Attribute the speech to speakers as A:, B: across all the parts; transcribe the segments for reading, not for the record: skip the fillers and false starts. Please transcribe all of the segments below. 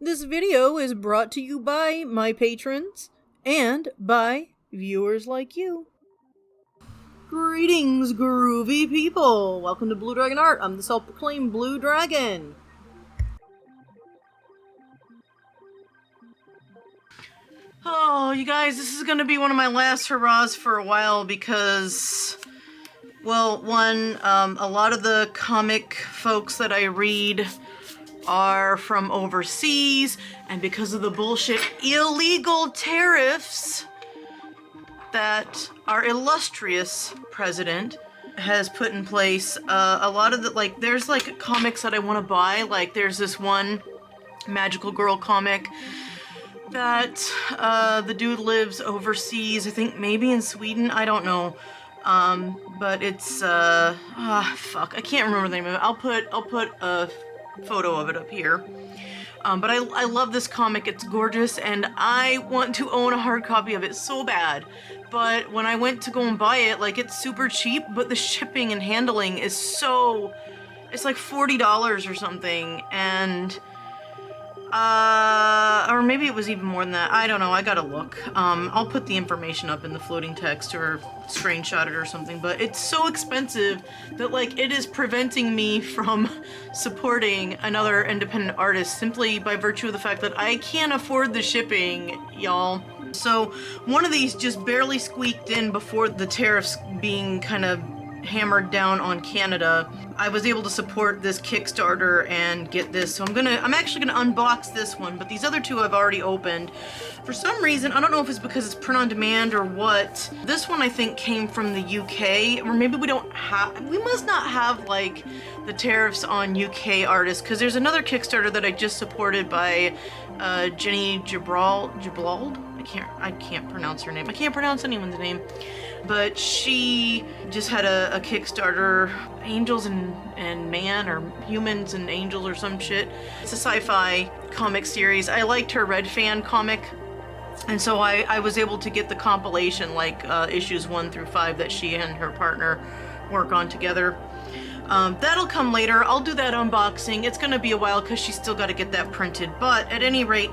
A: This video is brought to you by my patrons and by viewers like you. Greetings, groovy people! Welcome to Blue Dragon Art. I'm the self-proclaimed Blue Dragon. Oh, you guys, this is gonna be one of my last hurrahs for a while because, well, one, a lot of the comic folks that I read are from overseas, and because of the bullshit illegal tariffs that our illustrious president has put in place, a lot of the, like, there's like comics that I want to buy. Like, there's this one magical girl comic that the dude lives overseas, I think maybe in Sweden, I don't know. But it's fuck, I can't remember the name of it. I'll put a photo of it up here. But I love this comic. It's gorgeous, and I want to own a hard copy of it so bad. But when I went to go and buy it, like, it's super cheap, but the shipping and handling is so... It's like $40 or something, and... or maybe it was even more than that. I don't know. I gotta look. I'll put the information up in the floating text or screenshot it or something, but it's so expensive that, like, it is preventing me from supporting another independent artist simply by virtue of the fact that I can't afford the shipping, y'all. So one of these just barely squeaked in before the tariffs being kind of hammered down on Canada. I was able to support this Kickstarter and get this, so I'm actually gonna unbox this one, but these other two I've already opened. For some reason, I don't know if it's because it's print on demand or what, this one I think came from the UK, or maybe we must not have, like, the tariffs on UK artists, because there's another Kickstarter that I just supported by Jenny Gibrald? I can't pronounce her name. I can't pronounce anyone's name. But she just had a Kickstarter, Angels and Man, or Humans and Angels or some shit. It's a sci-fi comic series. I liked her Red Fan comic, and so I was able to get the compilation, like issues 1 through 5 that she and her partner work on together. That'll come later. I'll do that unboxing. It's gonna be a while because she's still got to get that printed, but at any rate,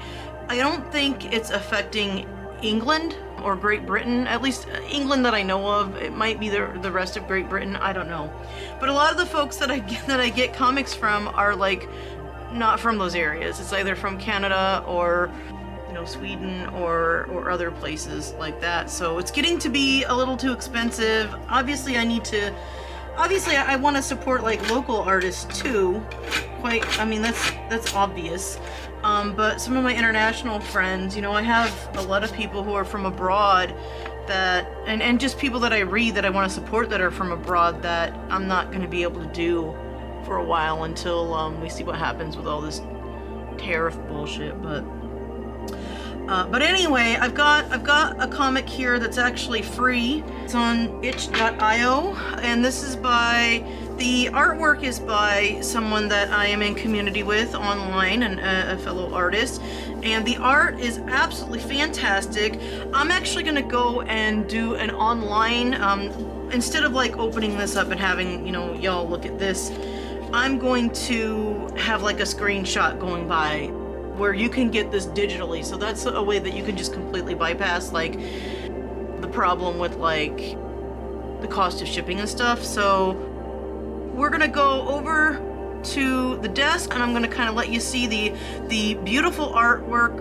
A: I don't think it's affecting England or Great Britain, at least England that I know of. It might be the rest of Great Britain, I don't know. But a lot of the folks that I get comics from are, like, not from those areas. It's either from Canada or, you know, Sweden or other places like that. So it's getting to be a little too expensive. Obviously I want to support, like, local artists too. I mean, that's obvious. But some of my international friends, you know, I have a lot of people who are from abroad that, and just people that I read that I want to support that are from abroad that I'm not going to be able to do for a while until we see what happens with all this tariff bullshit. But anyway, I've got a comic here that's actually free. It's on itch.io, and this is the artwork is by someone that I am in community with online, and a fellow artist, and the art is absolutely fantastic. I'm actually gonna go and do an online, instead of, like, opening this up and having, you know, y'all look at this, I'm going to have, like, a screenshot going by where you can get this digitally, so that's a way that you can just completely bypass, like, the problem with, like, the cost of shipping and stuff. So we're gonna go over to the desk, and I'm gonna kind of let you see the beautiful artwork,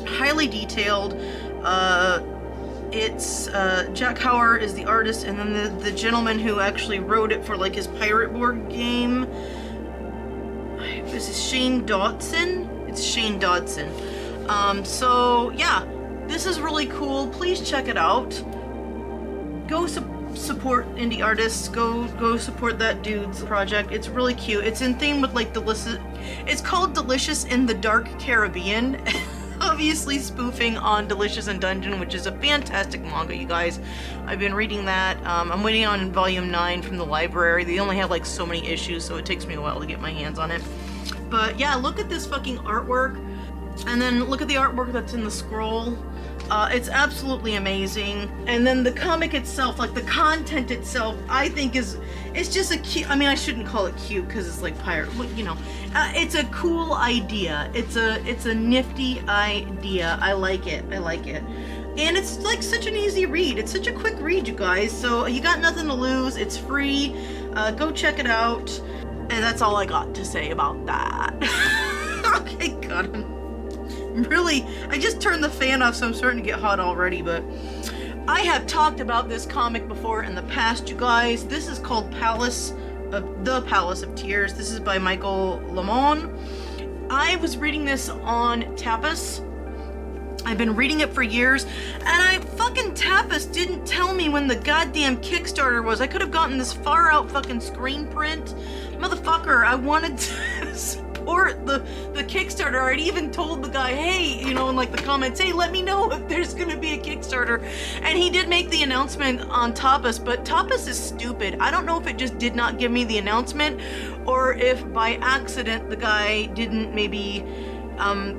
A: highly detailed. It's Jack Hauer is the artist, and then the gentleman who actually wrote it for, like, his pirate board game, this is Shane Dodson. It's Shane Dodson. So yeah, this is really cool. Please check it out. Go support indie artists. Go support that dude's project. It's really cute. It's in theme with, like, delicious. It's called Delicious in the Dark Caribbean. Obviously spoofing on Delicious in Dungeon, which is a fantastic manga, you guys. I've been reading that. I'm waiting on volume 9 from the library. They only have, like, so many issues, so it takes me a while to get my hands on it. But yeah, look at this fucking artwork. And then look at the artwork that's in the scroll. It's absolutely amazing. And then the comic itself, like the content itself, I think it's just a cute, I mean, I shouldn't call it cute because it's like pirate, you know, it's a cool idea. It's a nifty idea. I like it. And it's like such an easy read. It's such a quick read, you guys. So you got nothing to lose. It's free. Go check it out. And that's all I got to say about that. Okay, God, I just turned the fan off, so I'm starting to get hot already, but I have talked about this comic before in the past, you guys. This is called The Palace of Tears. This is by Michael Lamon. I was reading this on Tapas. I've been reading it for years, and fucking Tapas didn't tell me when the goddamn Kickstarter was. I could have gotten this far out fucking screen print. Motherfucker, I wanted to support the Kickstarter. I'd even told the guy, hey, you know, in like the comments, hey, let me know if there's gonna be a Kickstarter. And he did make the announcement on Tapas, but Tapas is stupid. I don't know if it just did not give me the announcement, or if by accident the guy didn't maybe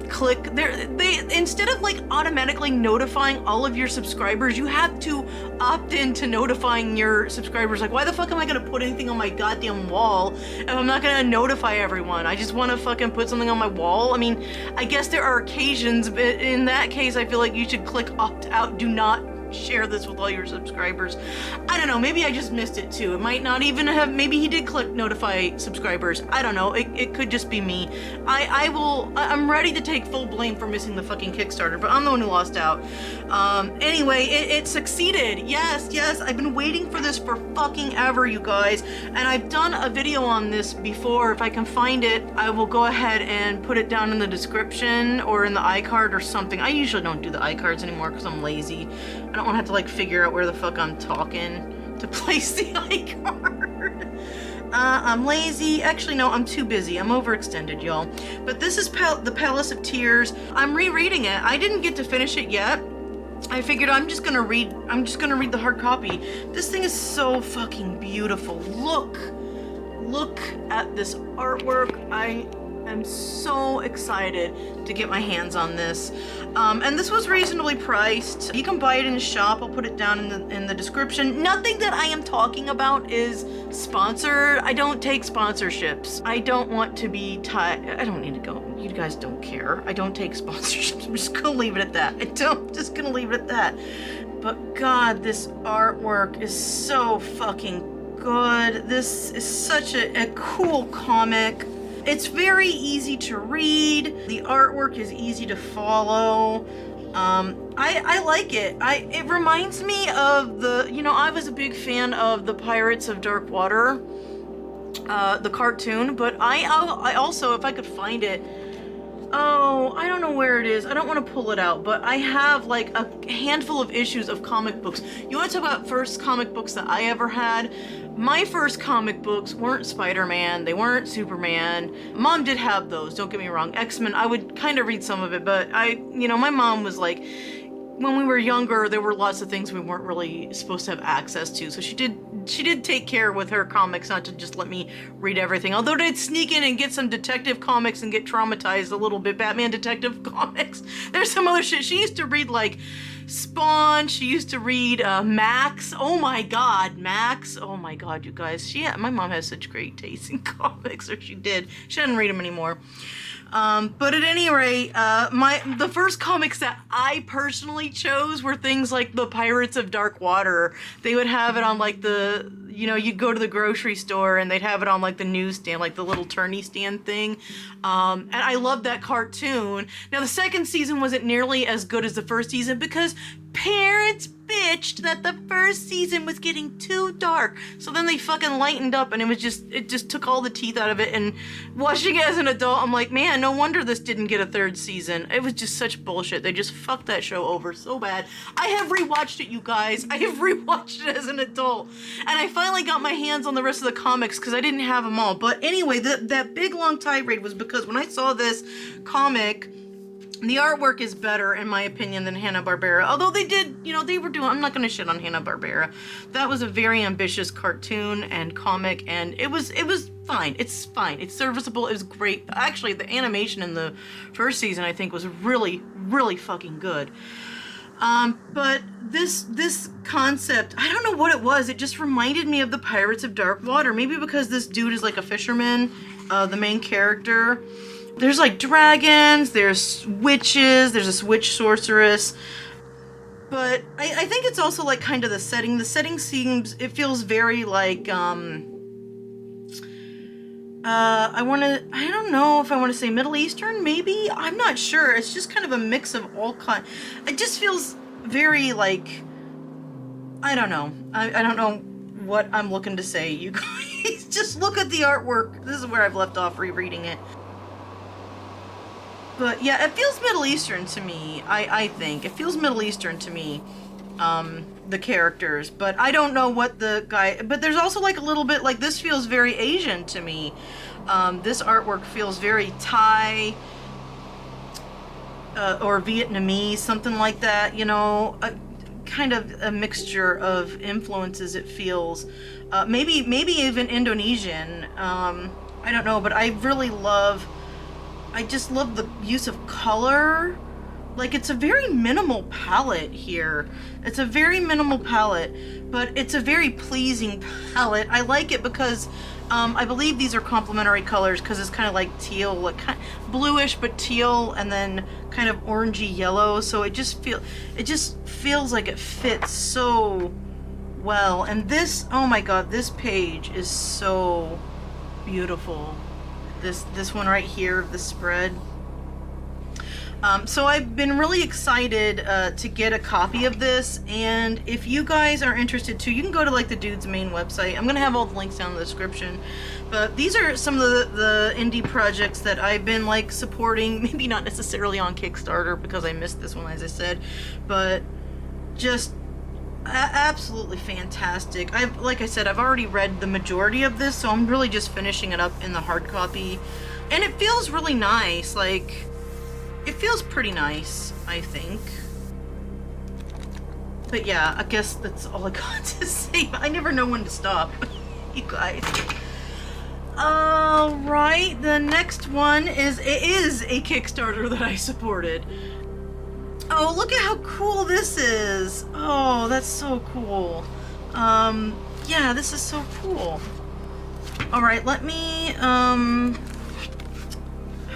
A: click there. They, instead of like automatically notifying all of your subscribers, you have to opt in to notifying your subscribers. Like, why the fuck am I gonna put anything on my goddamn wall if I'm not gonna notify everyone? I just want to fucking put something on my wall. I mean, I guess there are occasions, but in that case I feel like you should click opt out. Do not share this with all your subscribers. I don't know, maybe I just missed it too. It might not even have, maybe he did click notify subscribers. I don't know, it could just be me. I'm ready to take full blame for missing the fucking Kickstarter, but I'm the one who lost out. Anyway, it succeeded. Yes, I've been waiting for this for fucking ever, you guys, and I've done a video on this before. If I can find it, I will go ahead and put it down in the description or in the iCard or something. I usually don't do the iCards anymore because I'm lazy. I don't want to have to like figure out where the fuck I'm talking to place the iCard. I'm lazy. Actually, no, I'm too busy. I'm overextended, y'all. But this is The Palace of Tears. I'm rereading it. I didn't get to finish it yet. I figured I'm just gonna read the hard copy. This thing is so fucking beautiful. Look at this artwork. I am so excited to get my hands on this. And this was reasonably priced. You can buy it in a shop. I'll put it down in the description. Nothing that I am talking about is sponsored. I don't take sponsorships. I don't want to be tied. I don't need to go. You guys don't care. I don't take sponsorships. I'm just gonna leave it at that. Just gonna leave it at that. But God, this artwork is so fucking good. This is such a cool comic. It's very easy to read. The artwork is easy to follow. I like it. It reminds me of I was a big fan of the Pirates of Dark Water, the cartoon, but I also, if I could find it, I don't know where it is. I don't want to pull it out, but I have like a handful of issues of comic books. You want to talk about first comic books that I ever had? My first comic books weren't Spider-Man, they weren't Superman. Mom did have those, don't get me wrong. X-Men, I would kind of read some of it, but my mom was like, when we were younger, there were lots of things we weren't really supposed to have access to. So she did take care with her comics not to just let me read everything. Although I'd sneak in and get some detective comics and get traumatized a little bit. Batman detective comics. There's some other shit. She used to read like Spawn. She used to read Max. Oh my God, Max. Oh my God, you guys. My mom has such great taste in comics, or she did. She doesn't read them anymore. But at any rate, the first comics that I personally chose were things like the Pirates of Dark Water. They would have it on like you'd go to the grocery store and they'd have it on like the newsstand, like the little tourney stand thing. And I loved that cartoon. Now the second season wasn't nearly as good as the first season because parents bitched that the first season was getting too dark. So then they fucking lightened up and it just took all the teeth out of it. And watching it as an adult, I'm like, man, no wonder this didn't get a third season. It was just such bullshit. They just fucked that show over so bad. I have rewatched it, you guys. I have rewatched it as an adult. And I finally got my hands on the rest of the comics because I didn't have them all. But anyway, that big long tirade was because when I saw this comic, the artwork is better, in my opinion, than Hanna-Barbera. Although they did, they were doing, I'm not going to shit on Hanna-Barbera. That was a very ambitious cartoon and comic, and it was fine. It's fine. It's serviceable. It was great. Actually, the animation in the first season, I think, was really, really fucking good. But this concept, I don't know what it was. It just reminded me of the Pirates of Dark Water. Maybe because this dude is like a fisherman, the main character. There's like dragons, there's witches, there's this witch sorceress. But I think it's also like kind of the setting. The setting it feels very like, I don't know if I want to say Middle Eastern, maybe? I'm not sure. It's just kind of a mix of all kinds. It just feels very like, I don't know. I don't know what I'm looking to say. You guys just look at the artwork. This is where I've left off rereading it. But yeah, it feels Middle Eastern to me, I think. It feels Middle Eastern to me, the characters. But I don't know what the guy... But there's also like a little bit, like this feels very Asian to me. This artwork feels very Thai or Vietnamese, something like that, you know. Kind of a mixture of influences, it feels. Maybe even Indonesian. I don't know, but I really love... I just love the use of color. Like, it's a very minimal palette here. It's a very minimal palette, but it's a very pleasing palette. I like it because I believe these are complementary colors because it's kind of like teal, like kind of bluish but teal, and then kind of orangey yellow. So it just feels like it fits so well. And this, oh my god, this page is so beautiful. This one right here, the spread. So I've been really excited to get a copy of this, and if you guys are interested too, you can go to like the dude's main website. I'm gonna have all the links down in the description, but these are some of the indie projects that I've been like supporting, maybe not necessarily on Kickstarter because I missed this one, as I said, but just absolutely fantastic. Like I said, I've already read the majority of this, so I'm really just finishing it up in the hard copy, and it feels really nice. Like, it feels pretty nice, I think. But yeah, I guess that's all I got to say. I never know when to stop, you guys. Alright, the next one is a Kickstarter that I supported. Oh, look at how cool this is. Oh, that's so cool. Yeah, this is so cool. Alright, let me, how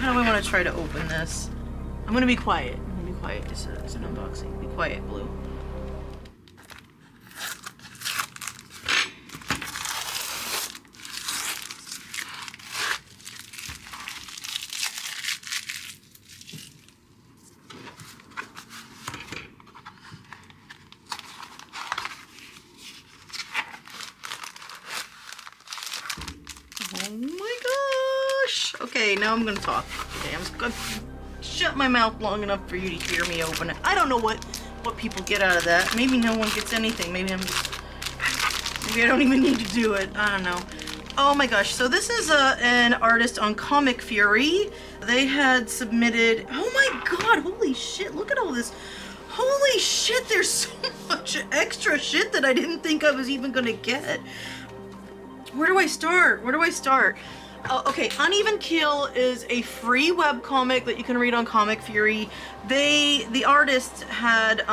A: do I want to try to open this? I'm gonna be quiet. I'm gonna be quiet. It's an unboxing. Be quiet, Blue. Oh my gosh! Okay, now I'm gonna talk. Okay, I'm just gonna shut my mouth long enough for you to hear me open it. I don't know what people get out of that. Maybe no one gets anything. Maybe I don't even need to do it. I don't know. Oh my gosh, so this is an artist on Comic Fury. They had submitted, oh my god, holy shit, look at all this. Holy shit, there's so much extra shit that I didn't think I was even gonna get. Where do I start? Where do I start? Okay, Uneven Keel is a free webcomic that you can read on Comic Fury. The artist had,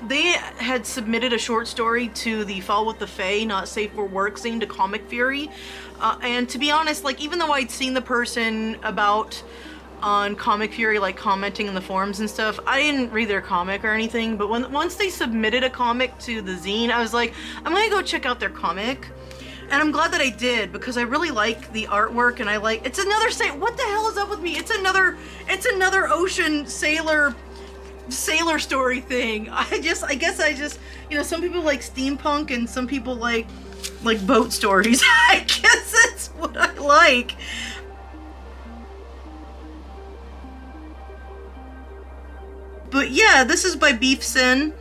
A: they had submitted a short story to the Fall with the Fae, Not Safe for Work scene to Comic Fury. And to be honest, like, even though I'd seen the person on Comic Fury, like, commenting in the forums and stuff, I didn't read their comic or anything, but once they submitted a comic to the zine, I was like, I'm gonna go check out their comic. And I'm glad that I did, because I really like the artwork, and it's another what the hell is up with me? It's another ocean sailor story thing. I guess I just, you know, some people like steampunk and some people like boat stories. I guess that's what I like. But yeah, this is by Beef Sin.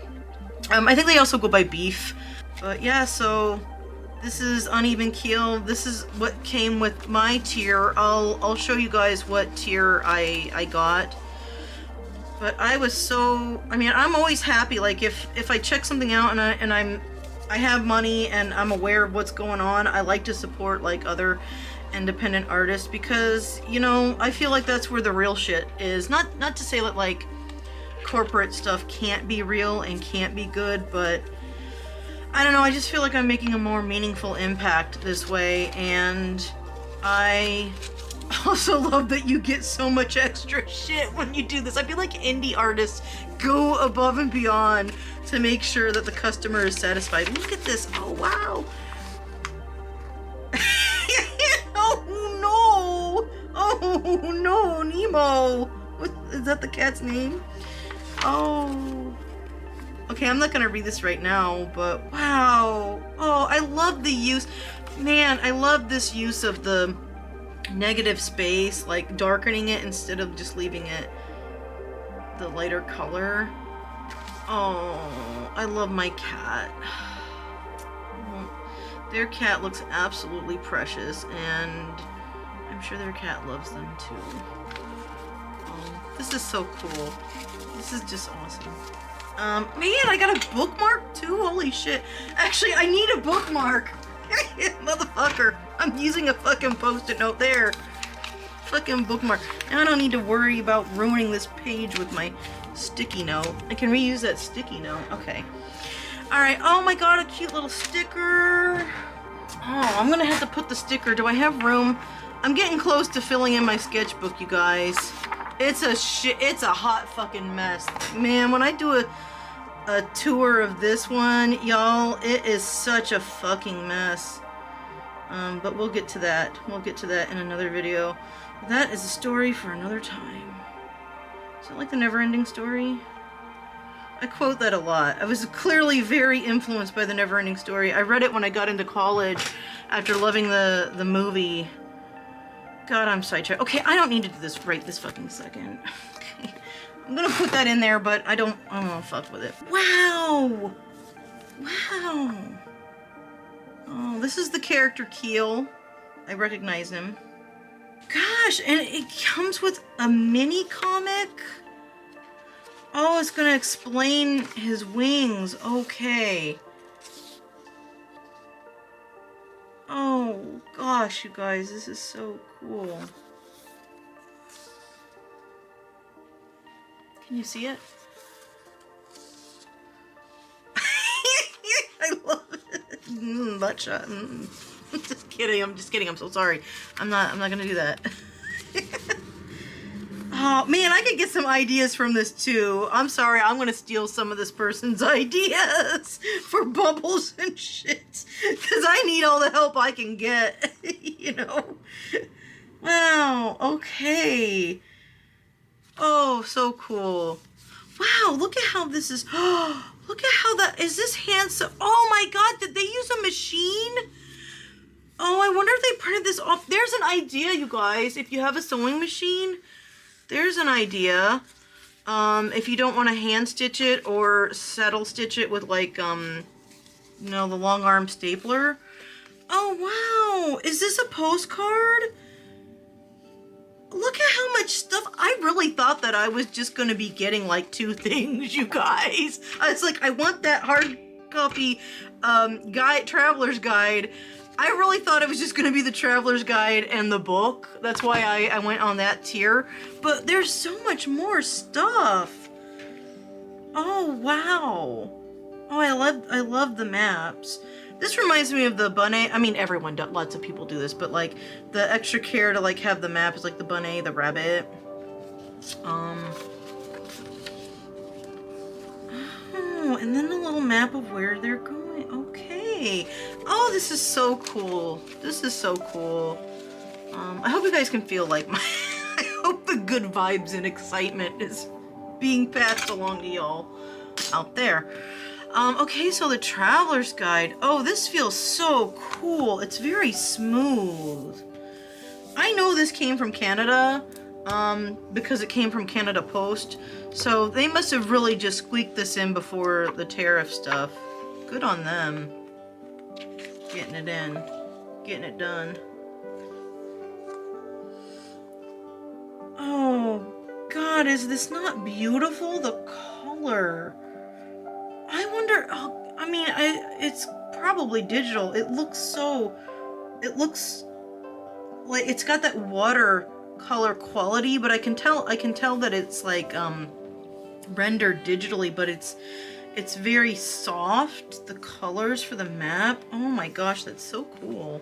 A: I think they also go by Beef. But yeah, so this is Uneven Keel. This is what came with my tier. I'll show you guys what tier I got. But I was so, I mean, I'm always happy, like, if I check something out and I have money and I'm aware of what's going on, I like to support like other independent artists because, you know, I feel like that's where the real shit is. Not to say that like corporate stuff can't be real and can't be good, but I don't know, I just feel like I'm making a more meaningful impact this way, and I also love that you get so much extra shit when you do this. I feel like indie artists go above and beyond to make sure that the customer is satisfied. Look at this. Oh, wow. Oh, no. Oh, no. Nemo. What, is that the cat's name? Oh. Okay, I'm not going to read this right now, but wow. Oh, I love the use. Man, I love this use of the negative space, like darkening it instead of just leaving it the lighter color. Oh, I love my cat. Their cat looks absolutely precious, and I'm sure their cat loves them too. This is so cool. This is just awesome. Man, I got a bookmark too? Holy shit. Actually, I need a bookmark. Motherfucker. I'm using a fucking post-it note there. Fucking bookmark. Now I don't need to worry about ruining this page with my sticky note. I can reuse that sticky note. Okay. Alright. Oh my god, a cute little sticker. Oh, I'm gonna have to put the sticker. Do I have room? I'm getting close to filling in my sketchbook, you guys. It's a hot fucking mess. Man, when I do a tour of this one, y'all, it is such a fucking mess. But we'll get to that. We'll get to that in another video. That is a story for another time. Is it like the never-ending story? I quote that a lot. I was clearly very influenced by the never-ending story. I read it when I got into college after loving the movie. God, I'm sidetracked. Okay, I don't need to do this right this fucking second. Okay. I'm gonna put that in there, but I don't wanna fuck with it. Wow! Wow! Oh, this is the character Keel. I recognize him. Gosh, and it comes with a mini comic? Oh, it's gonna explain his wings. Okay. Oh, gosh, you guys, this is so cool. Can you see it? I love it. Butt shot. Just kidding. I'm just kidding. I'm so sorry. I'm not gonna do that. Oh man, I could get some ideas from this too. I'm sorry. I'm gonna steal some of this person's ideas for bubbles and shit, because I need all the help I can get. You know. Wow. Okay. Oh, so cool. Wow, look at how this is. Oh, look at how that is. This handsome. Oh my god, did they use a machine? Oh, I wonder if they printed this off. There's an idea, you guys. If you have a sewing machine, there's an idea. If you don't want to hand stitch it or saddle stitch it with like, you know, the long arm stapler. Oh, wow. Is this a postcard? Look at how much stuff. I really thought that I was just going to be getting like 2 things, you guys. I was like, I want that hard copy traveler's guide. I really thought it was just going to be the traveler's guide and the book. That's why I went on that tier. But there's so much more stuff. Oh, wow. Oh, I love the maps. This reminds me of the bonnet. I mean, everyone does. Lots of people do this, but like the extra care to like have the map is like the bonnet, the rabbit. Oh, and then the little map of where they're going. Okay. Oh, this is so cool. This is so cool. I hope you guys can feel like my. I hope the good vibes and excitement is being passed along to y'all out there. Okay, so the traveler's guide. Oh, this feels so cool. It's very smooth. I know this came from Canada, because it came from Canada Post. So they must have really just squeaked this in before the tariff stuff. Good on them. Getting it in. Getting it done. Oh, God, is this not beautiful? The color. I wonder, oh, I mean, it's probably digital. It looks like it's got that watercolor quality, but I can tell that it's like rendered digitally, but it's very soft, the colors for the map. Oh my gosh, that's so cool.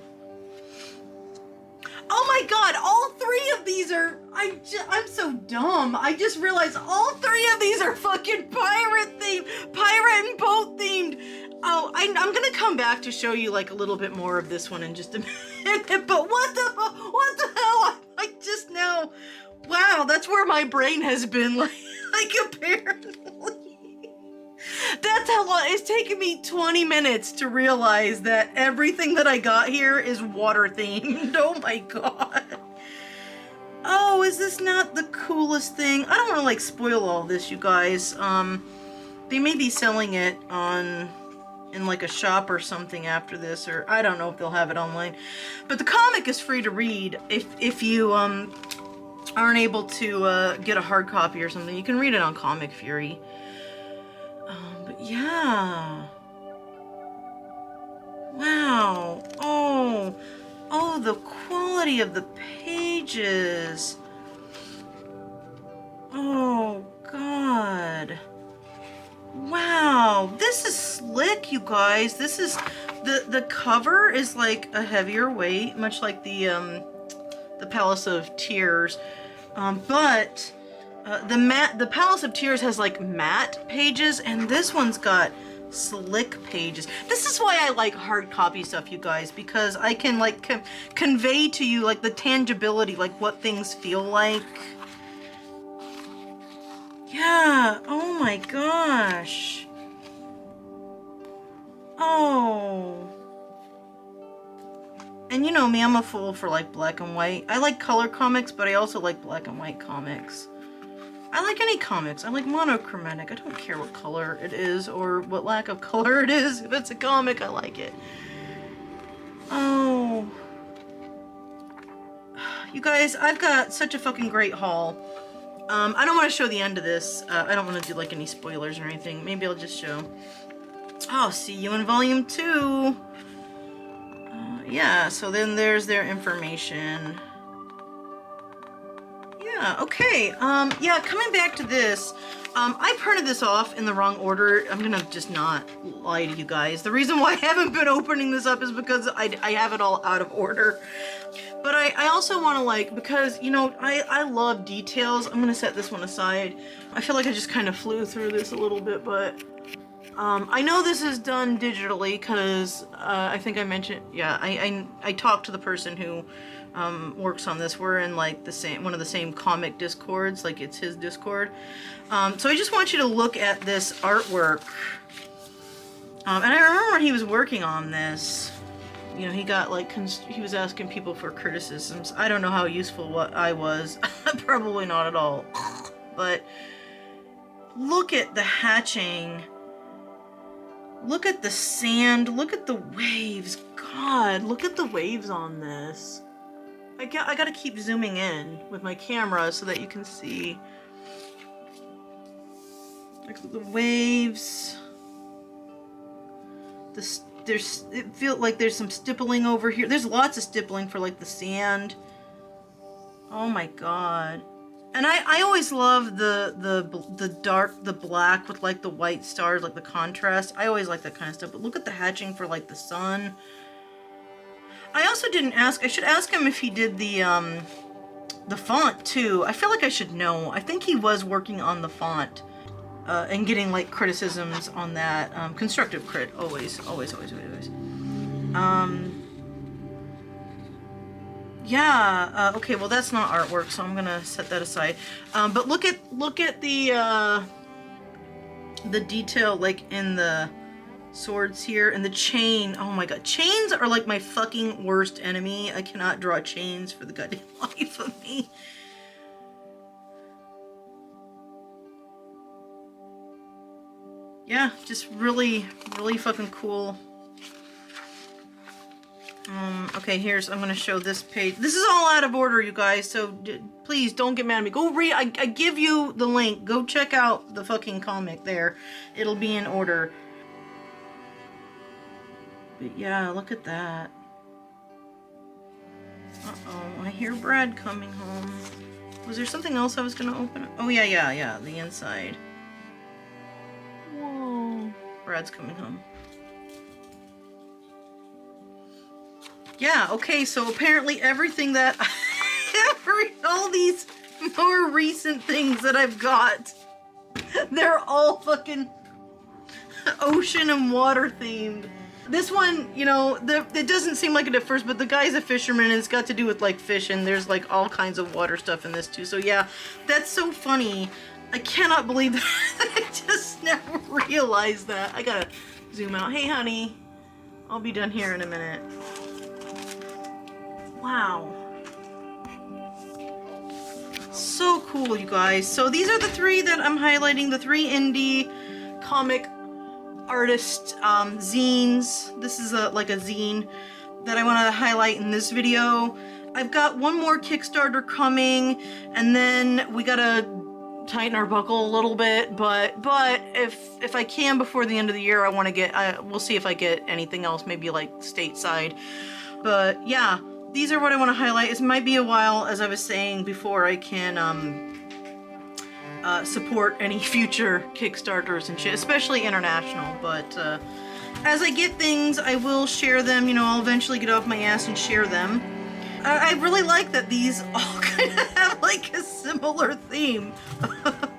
A: Oh my god, all 3 of these are, I'm so dumb. I just realized all 3 of these are fucking pirate themed, pirate and boat themed. Oh, I'm gonna come back to show you like a little bit more of this one in just a minute, but what the hell? I just now, wow, that's where my brain has been, like apparently. That's how long it's taken me 20 minutes to realize that everything that I got here is water themed. Oh my god. Oh, is this not the coolest thing? I don't want to like spoil all this, you guys. They may be selling it in like a shop or something after this, or I don't know if they'll have it online. But the comic is free to read if you aren't able to get a hard copy or something. You can read it on Comic Fury. But yeah. Wow. Oh, the quality of the pages. Oh, God. Wow. This is slick, you guys. This is, the cover is like a heavier weight, much like the Palace of Tears. But the Palace of Tears has like matte pages, and this one's got slick pages. This is why I like hard copy stuff, you guys, because I can like convey to you like the tangibility, like what things feel like. Yeah, oh my gosh. Oh. And you know me, I'm a fool for like black and white. I like color comics, but I also like black and white comics. I like any comics. I like monochromatic. I don't care what color it is or what lack of color it is. If it's a comic, I like it. Oh. You guys, I've got such a fucking great haul. I don't want to show the end of this. I don't want to do like any spoilers or anything. Maybe I'll just show. Oh, see you in volume 2. Yeah, so then there's their information. Yeah, okay. Yeah, coming back to this, I printed this off in the wrong order. I'm gonna just not lie to you guys. The reason why I haven't been opening this up is because I have it all out of order. But I also want to like, because, you know, I love details. I'm gonna set this one aside. I feel like I just kind of flew through this a little bit, but I know this is done digitally because I think I mentioned, yeah, I talked to the person who works on this. We're in like one of the same comic discords, like it's his discord. So I just want you to look at this artwork. And I remember when he was working on this, you know, he got like, he was asking people for criticisms. I don't know how useful what I was. Probably not at all. But look at the hatching. Look at the sand. Look at the waves. God, look at the waves on this. I gotta keep zooming in with my camera so that you can see. Like the waves. It feels like there's some stippling over here. There's lots of stippling for like the sand. Oh my god. And I always love the black with like the white stars, like the contrast. I always like that kind of stuff. But look at the hatching for like the sun. I also didn't ask, I should ask him if he did the font too. I feel like I should know. I think he was working on the font and getting like criticisms on that. Constructive crit, always. Yeah, okay, well that's not artwork, so I'm gonna set that aside. But look at the detail like in the swords here and the chain. Oh my god, chains are like my fucking worst enemy. I cannot draw chains for the goddamn life of me. Yeah, just really fucking cool. Okay, I'm gonna show this page. This is all out of order, you guys, so please don't get mad at me. Go read, I give you the link. Go check out the fucking comic there. It'll be in order. But yeah, look at that. Uh-oh, I hear Brad coming home. Was there something else I was gonna open? Oh yeah, the inside. Whoa. Brad's coming home. Yeah, okay, so apparently everything that all these more recent things that I've got, they're all fucking ocean and water themed. This one, you know, it doesn't seem like it at first, but the guy's a fisherman and it's got to do with like fish, and there's like all kinds of water stuff in this too. So yeah, that's so funny. I cannot believe that I just never realized that. I gotta zoom out. Hey honey, I'll be done here in a minute. Wow. So cool, you guys. So these are the three that I'm highlighting, the three indie comic artist zines. This is like a zine that I want to highlight in this video. I've got one more Kickstarter coming, and then we gotta tighten our buckle a little bit, but if I can before the end of the year, I want to get, we'll see if I get anything else, maybe like stateside. But yeah, these are what I want to highlight. It might be a while, as I was saying before, I can support any future Kickstarters and shit, especially international. But as I get things, I will share them. You know, I'll eventually get off my ass and share them. I really like that these all kind of have like a similar theme.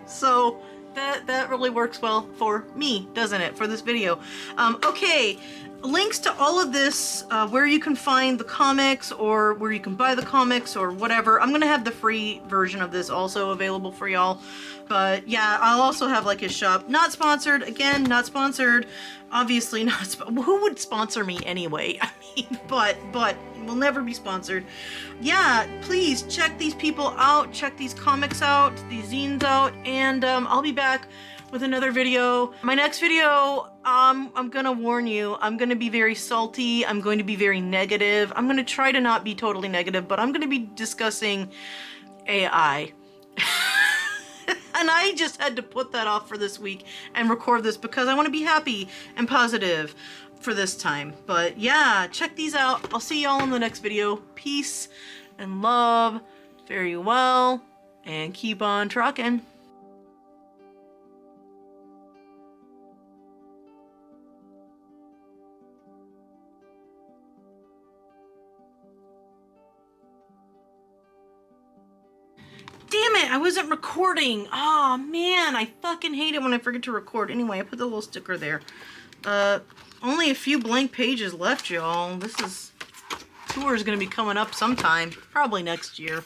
A: So that really works well for me, doesn't it, for this video? Okay, links to all of this, where you can find the comics or where you can buy the comics or whatever. I'm gonna have the free version of this also available for y'all. But yeah, I'll also have like his shop. Not sponsored, again, not sponsored. Obviously not. Who would sponsor me anyway? I mean, but will never be sponsored. Yeah, please check these people out, check these comics out, these zines out, and I'll be back with another video. My next video, I'm gonna warn you, I'm gonna be very salty, I'm going to be very negative. I'm gonna try to not be totally negative, but I'm gonna be discussing AI. And I just had to put that off for this week and record this because I want to be happy and positive for this time. But yeah, check these out. I'll see y'all in the next video. Peace and love. Fare you well, and keep on trucking. Damn it, I wasn't recording. Oh man, I fucking hate it when I forget to record. Anyway, I put the little sticker there. Only a few blank pages left, y'all. This tour is gonna be coming up sometime, probably next year.